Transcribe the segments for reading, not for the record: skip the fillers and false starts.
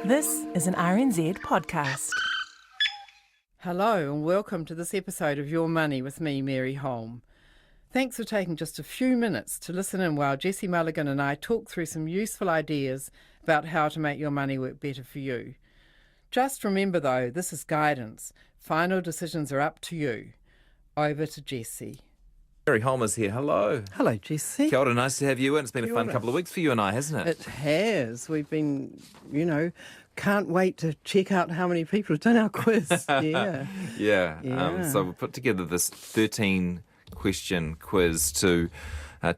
This is an RNZ podcast. Hello and welcome to this episode of Your Money with me, Mary Holm. Thanks for taking just a few minutes to listen in while Jessie Mulligan and I talk through some useful ideas about how to make your money work better for you. Just remember though, this is guidance. Final decisions are up to you. Over to Jessie. Mary Holm is here. Hello. Hello, Jessie. Kia ora, nice to have you in. It's been a fun couple of weeks for you and I, hasn't it? It has. We've been, can't wait to check out how many people have done our quiz. Yeah. So we put together this 13-question quiz to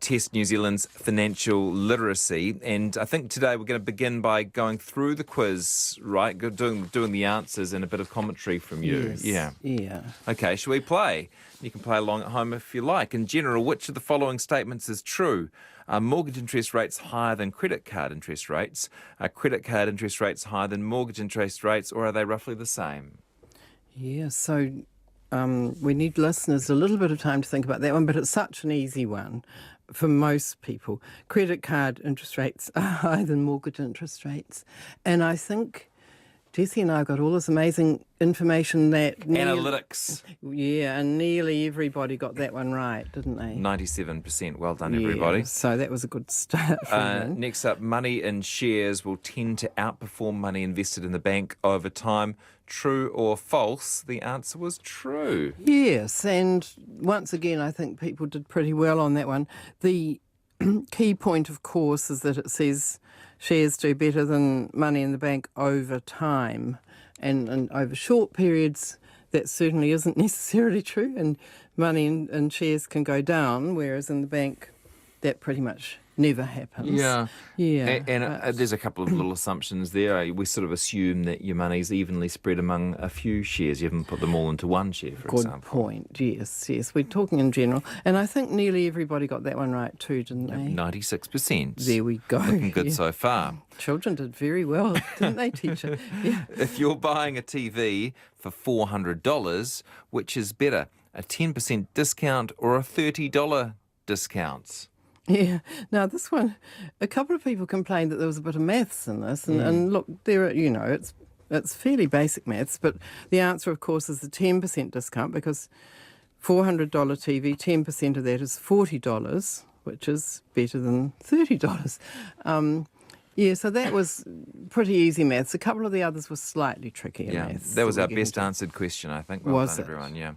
test New Zealand's financial literacy. And I think today we're going to begin by going through the quiz, right? Doing the answers and a bit of commentary from you. Yes. Yeah. Okay, shall we play? You can play along at home if you like. In general, which of the following statements is true? Are mortgage interest rates higher than credit card interest rates? Are credit card interest rates higher than mortgage interest rates, or are they roughly the same? Yeah, so we need listeners a little bit of time to think about that one, but it's such an easy one for most people. Credit card interest rates are higher than mortgage interest rates. And I think Jessie and I got all this amazing information that... Analytics. And nearly everybody got that one right, didn't they? 97%. Well done, everybody. So that was a good start for you. Next up, money in shares will tend to outperform money invested in the bank over time. True or false? The answer was true. Yes, and once again, I think people did pretty well on that one. The key point, of course, is that it says shares do better than money in the bank over time. And over short periods, that certainly isn't necessarily true. And money in shares can go down, whereas in the bank, that pretty much never happens. Yeah. And there's a couple of little assumptions there. We sort of assume that your money's evenly spread among a few shares. You haven't put them all into one share, for example. Good point. Yes. We're talking in general. And I think nearly everybody got that one right too, didn't they? 96%. There we go. Looking good so far. Children did very well, didn't they, teacher? Yeah. If you're buying a TV for $400, which is better, a 10% discount or a $30 discount? Yeah. Now, this one, a couple of people complained that there was a bit of maths in this. And look, there are, it's fairly basic maths, but the answer, of course, is the 10% discount because $400 TV, 10% of that is $40, which is better than $30. So that was pretty easy maths. A couple of the others were slightly trickier maths. That was our best answered question, I think. Well done, everyone. Yeah.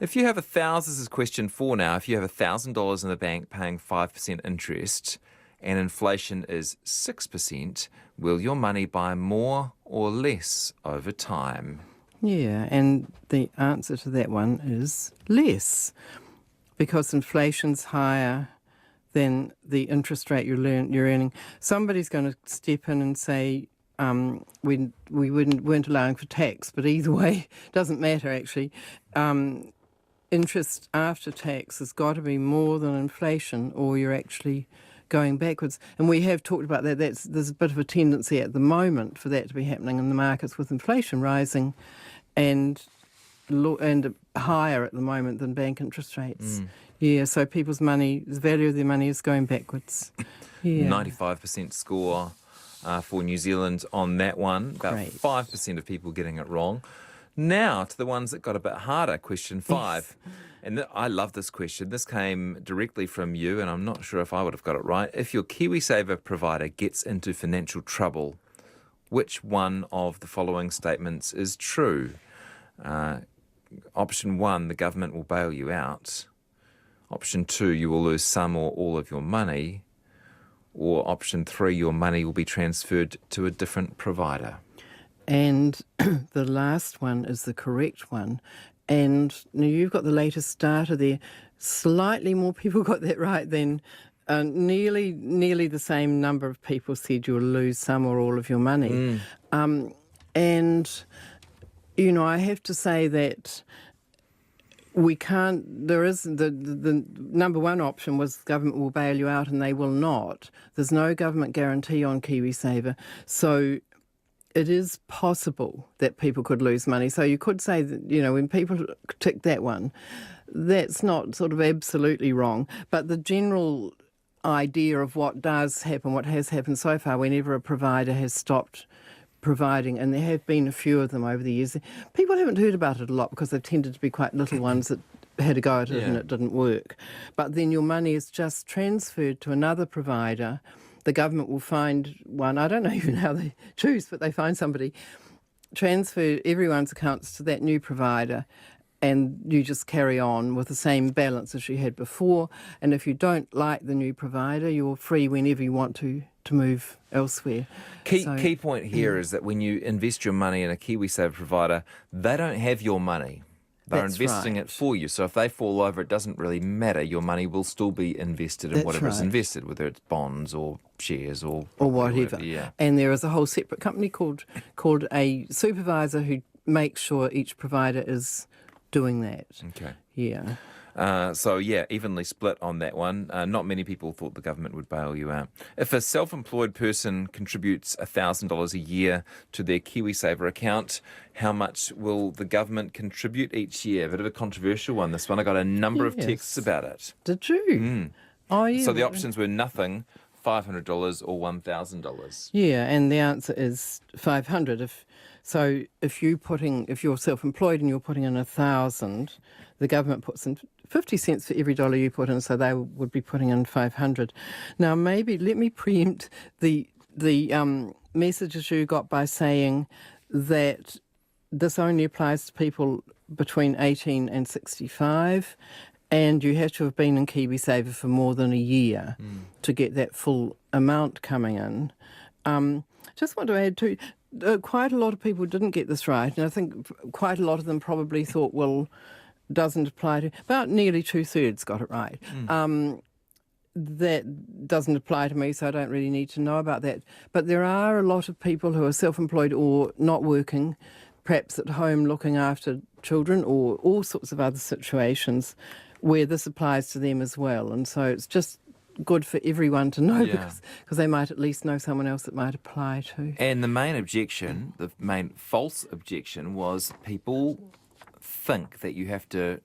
If you have this is question 4 now. If you have $1,000 in the bank paying 5% interest and inflation is 6%, will your money buy more or less over time? Yeah, and the answer to that one is less, because inflation's higher than the interest rate you're earning. Somebody's going to step in and say we weren't allowing for tax, but either way, doesn't matter actually. Interest after tax has got to be more than inflation, or you're actually going backwards. And we have talked about that. There's a bit of a tendency at the moment for that to be happening in the markets with inflation rising and higher at the moment than bank interest rates. Yeah, so people's money, the value of their money is going backwards. 95% score for New Zealand on that one. About 5% of people getting it wrong. Now to the ones that got a bit harder. Question 5. Yes. And I love this question. This came directly from you, and I'm not sure if I would have got it right. If your KiwiSaver provider gets into financial trouble, which one of the following statements is true? Option 1, the government will bail you out. Option 2, you will lose some or all of your money. Or option 3, your money will be transferred to a different provider. And the last one is the correct one. And now you've got the latest data there. Slightly more people got that right than nearly the same number of people said you'll lose some or all of your money. And, I have to say that we can't, there is, the number one option was government will bail you out, and they will not. There's no government guarantee on KiwiSaver. So it is possible that people could lose money. So you could say that, when people tick that one, that's not sort of absolutely wrong. But the general idea of what does happen, what has happened so far, whenever a provider has stopped providing, and there have been a few of them over the years. People haven't heard about it a lot because they've tended to be quite little ones that had a go at it and it didn't work. But then your money is just transferred to another provider. The government will find one, I don't know even how they choose, but they find somebody, transfer everyone's accounts to that new provider, and you just carry on with the same balance as you had before. And if you don't like the new provider, you're free whenever you want to move elsewhere. Key point here is that when you invest your money in a KiwiSaver provider, they don't have your money. They're investing it for you. So if they fall over, it doesn't really matter. Your money will still be invested in whatever is invested, whether it's bonds or shares or whatever. Yeah. And there is a whole separate company called a supervisor who makes sure each provider is doing that. Okay. Yeah. Evenly split on that one. Not many people thought the government would bail you out. If a self-employed person contributes $1,000 a year to their KiwiSaver account, how much will the government contribute each year? A bit of a controversial one, this one. I got a number of texts about it. Did you? Oh, yeah. So the options were nothing, $500 or $1,000. Yeah, and the answer is 500. If you're self-employed and you're putting in 1,000, the government puts in 50 cents for every dollar you put in, so they would be putting in 500. Now, maybe let me preempt the messages you got by saying that this only applies to people between 18 and 65, and you have to have been in KiwiSaver for more than a year to get that full amount coming in. Just want to add too, quite a lot of people didn't get this right, and I think quite a lot of them probably thought, well, doesn't apply to, about nearly 2/3 got it right. That doesn't apply to me, so I don't really need to know about that. But there are a lot of people who are self-employed or not working, perhaps at home looking after children or all sorts of other situations where this applies to them as well. And so it's just good for everyone to know because they might at least know someone else that might apply to. And the main objection, the main false objection was people think that you have to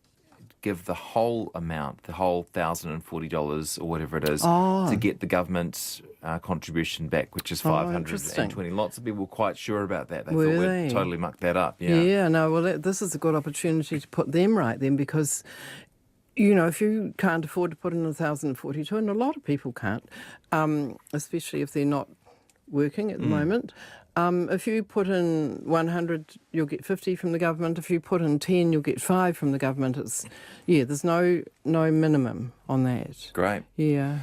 give the whole amount, the whole $1,040 or whatever it is, to get the government's contribution back, which is 520. Lots of people were quite sure about that. They thought we'd totally mucked that up. Yeah, no, well, this is a good opportunity to put them right then because, you know, if you can't afford to put in 1,042, and a lot of people can't, especially if they're not working at the moment, if you put in 100, you'll get 50 from the government. If you put in 10, you'll get 5 from the government. There's no minimum on that. Great. Yeah.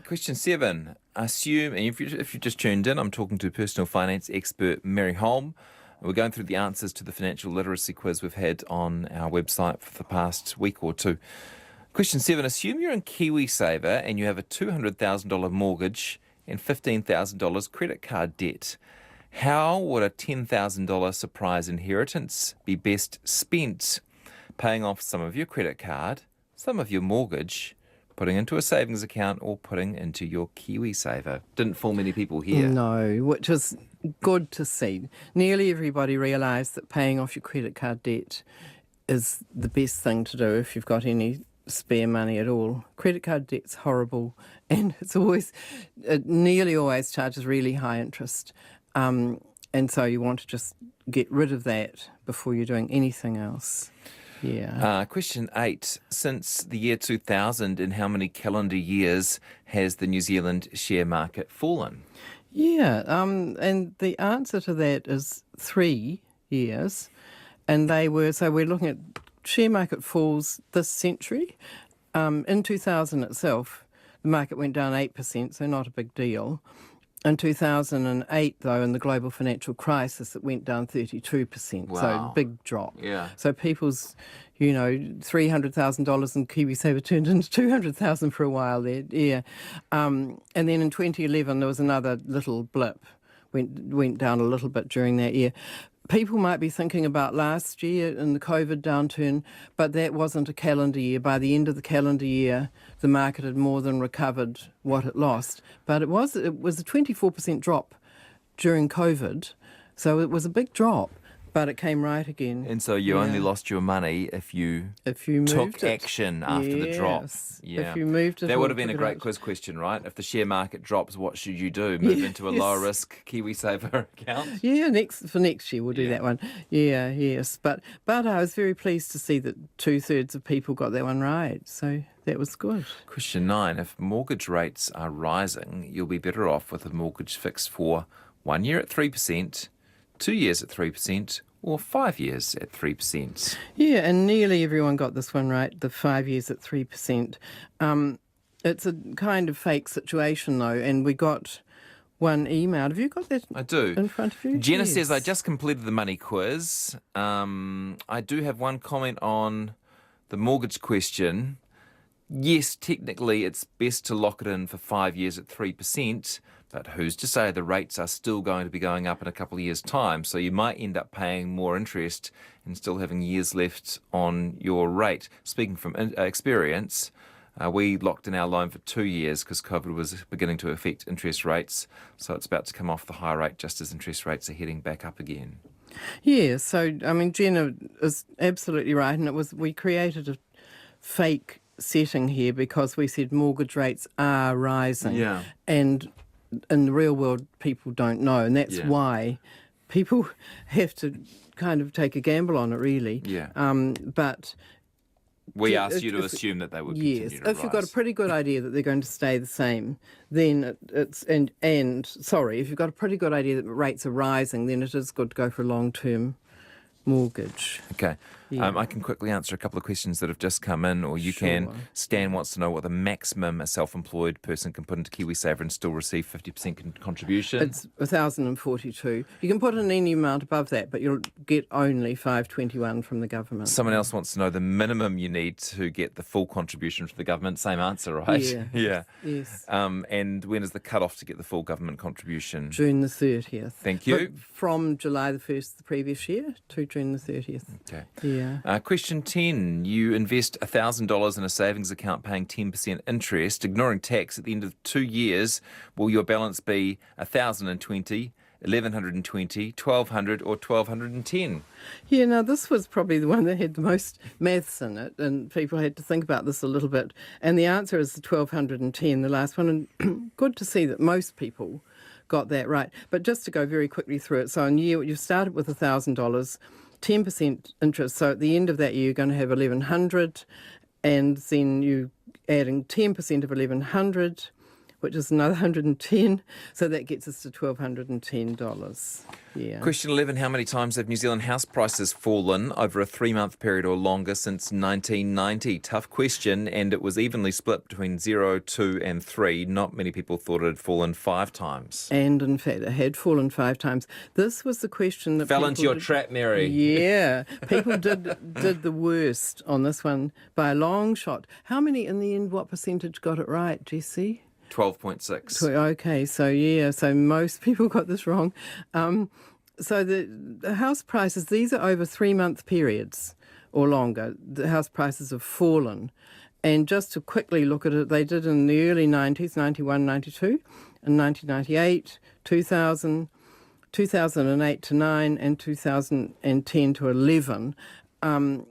Question 7. Assume, and if you just tuned in, I'm talking to personal finance expert Mary Holm. We're going through the answers to the financial literacy quiz we've had on our website for the past week or two. Question 7. Assume you're in KiwiSaver and you have a $200,000 mortgage and $15,000 credit card debt. How would a $10,000 surprise inheritance be best spent? Paying off some of your credit card, some of your mortgage, putting into a savings account, or putting into your KiwiSaver? Didn't fool many people here. No, which is good to see. Nearly everybody realised that paying off your credit card debt is the best thing to do if you've got any spare money at all. Credit card debt's horrible, and it nearly always charges really high interest. And so you want to just get rid of that before you're doing anything else. Yeah. Question 8. Since the year 2000, in how many calendar years has the New Zealand share market fallen? Yeah, and the answer to that is 3 years. And we're looking at share market falls this century. In 2000 itself, the market went down 8%, so not a big deal. In 2008, though, in the global financial crisis, it went down 32%. Wow. So big drop. Yeah. So people's, $300,000 in KiwiSaver turned into $200,000 for a while there. Yeah. And then in 2011, there was another little blip. Went down a little bit during that year. People might be thinking about last year in the COVID downturn, but that wasn't a calendar year. By the end of the calendar year, the market had more than recovered what it lost. But it was a 24% drop during COVID, so it was a big drop. But it came right again. And so you only lost your money if you took action after the drop. If you moved it. That would have been a great quiz question, right? If the share market drops, what should you do? Move into a lower risk KiwiSaver account? Yeah, for next year we'll do that one. Yes. But I was very pleased to see that 2/3 of people got that one right. So that was good. Question 9. If mortgage rates are rising, you'll be better off with a mortgage fixed for 1 year at 3%, 2 years at 3%, or 5 years at 3%. Yeah, and nearly everyone got this one right, the 5 years at 3%. It's a kind of fake situation, though, and we got one email. Have you got that I do. in front of you? Jenna Yes. says, I just completed the money quiz. I do have one comment on the mortgage question. Yes, technically it's best to lock it in for 5 years at 3%, but who's to say the rates are still going to be going up in a couple of years' time? So you might end up paying more interest and still having years left on your rate. Speaking from experience, we locked in our loan for 2 years because COVID was beginning to affect interest rates. So it's about to come off the high rate just as interest rates are heading back up again. Yeah, so, I mean, Jenna is absolutely right, and we created a fake setting here because we said mortgage rates are rising. Yeah. And in the real world, people don't know, and that's why people have to kind of take a gamble on it, really. Yeah. But we asked you to assume that they would continue to rise. If you've got a pretty good idea that they're going to stay the same, then if you've got a pretty good idea that rates are rising, then it is good to go for a long-term mortgage. Okay. Yeah. I can quickly answer a couple of questions that have just come in, or you can. Stan wants to know what the maximum a self-employed person can put into KiwiSaver and still receive 50% contribution. It's 1,042. You can put in any amount above that, but you'll get only 521 from the government. Someone else wants to know the minimum you need to get the full contribution from the government. Same answer, right? Yeah. Yeah. Yes. And when is the cut-off to get the full government contribution? June the 30th. Thank you. But from July the 1st the previous year to June the 30th. Okay. Yeah. Question 10. You invest $1,000 in a savings account paying 10% interest. Ignoring tax at the end of 2 years, will your balance be 1,020, 1,120, 1,200 or 1,210? Yeah, now this was probably the one that had the most maths in it, and people had to think about this a little bit. And the answer is the 1,210, the last one. And good to see that most people got that right. But just to go very quickly through it, so in year you started with $1,000, 10% interest. So at the end of that year, you're going to have 1,100, and then you adding 10% of 1,100, which is another 110. So that gets us to $1,210. Yeah. Question 11. How many times have New Zealand house prices fallen over a 3-month period or longer since 1990? Tough question, and it was evenly split between 0, 2 and 3. Not many people thought it had fallen 5 times. And in fact, it had fallen 5 times. This was the question that fell into your trap, Mary. Yeah. People did the worst on this one by a long shot. How many in the end, what percentage got it right, Jesse? 12.6. Okay, so most people got this wrong. So the house prices, these are over 3-month periods or longer. The house prices have fallen. And just to quickly look at it, they did in the early 90s, 91, 92, and 1998, 2000, 2008 to 9, and 2010 to 11. 2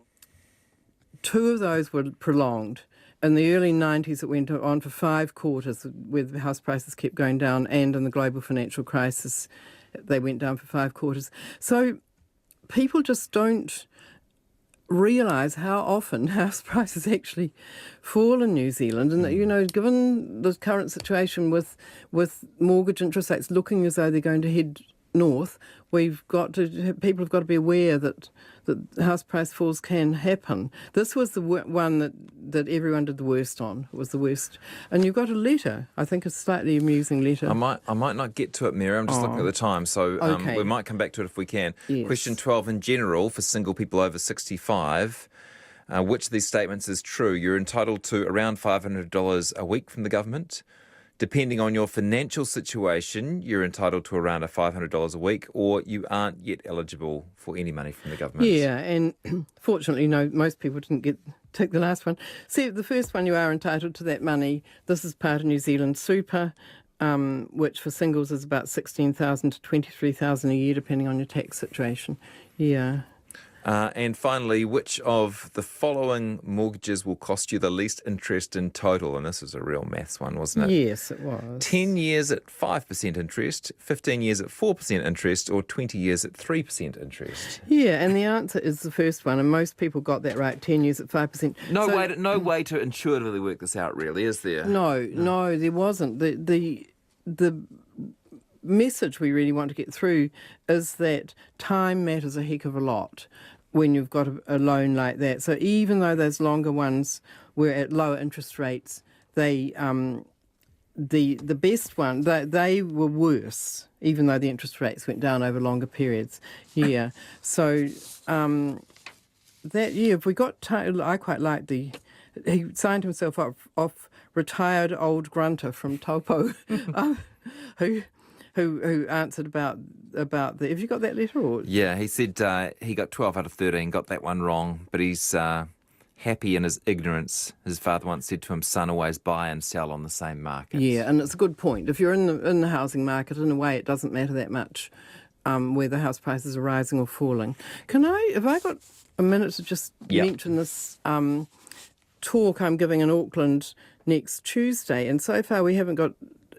of those were prolonged. In the early 90s, it went on for 5 quarters where the house prices kept going down, and in the global financial crisis, they went down for 5 quarters. So people just don't realise how often house prices actually fall in New Zealand. And, you know, given the current situation with mortgage interest rates looking as though they're going to head north, people have got to be aware that house price falls can happen. This was the one that everyone did the worst on. It was the worst. And you got a letter, I think a slightly amusing letter. I might not get to it, Mary. I'm just looking at the time, so Okay. we might come back to it if we can. Yes. Question 12, in general, for single people over 65, which of these statements is true? You're entitled to around $500 a week from the government. Depending on your financial situation, you're entitled to around $500 a week, or you aren't yet eligible for any money from the government. Yeah, and fortunately, no, most people didn't take the last one. See, the first one, you are entitled to that money. This is part of New Zealand Super. which for singles is about $16,000 to $23,000 a year, depending on your tax situation. Yeah. And finally, which of the following mortgages will cost you the least interest in total? And this was a real maths one, wasn't it? Yes, it was. 10 years at 5% interest, 15 years at 4% interest, or 20 years at 3% interest? Yeah, and the answer is the first one, and most people got that right, 10 years at 5%. No way to intuitively work this out, really, is there? No, there wasn't. The message we really want to get through is that time matters a heck of a lot when you've got a loan like that. So even though those longer ones were at lower interest rates, they the best one, they were worse, even though the interest rates went down over longer periods. Yeah. So if we got I quite liked he signed himself off retired old grunter from Taupo, who answered about the. Have you got that letter? Or? Yeah, he said he got 12 out of 13, got that one wrong, but he's happy in his ignorance. His father once said to him, "Son, always buy and sell on the same market." Yeah, and it's a good point. If you're in the housing market, in a way, it doesn't matter that much whether house prices are rising or falling. Have I got a minute to just mention this talk I'm giving in Auckland next Tuesday? And so far we haven't got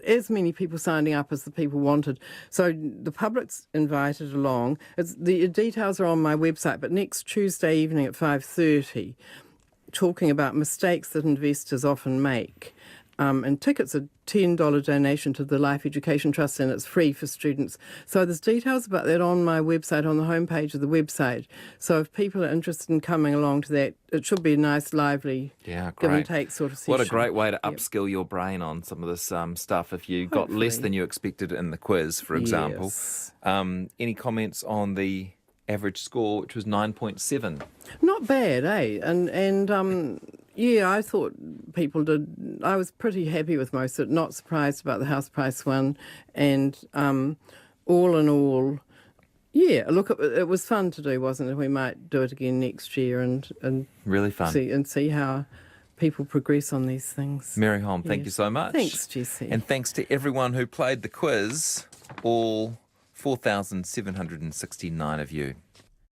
as many people signing up as the people wanted. So the public's invited along. The details are on my website, but next Tuesday evening at 5:30, talking about mistakes that investors often make. And tickets are $10 donation to the Life Education Trust, and it's free for students. So there's details about that on my website, on the homepage of the website. So if people are interested in coming along to that, it should be a nice, lively, give and take sort of session. What a great way to upskill your brain on some of this stuff if you got less than you expected in the quiz, for example. Yes. Any comments on the average score, which was 9.7? Not bad, eh? And yeah, I thought people did. I was pretty happy with most of it. Not surprised about the house price one, and all in all, yeah. Look, it was fun to do, wasn't it? We might do it again next year, and really fun. See how people progress on these things. Mary Holm, thank you so much. Thanks, Jessie. And thanks to everyone who played the quiz. All 4,769 of you.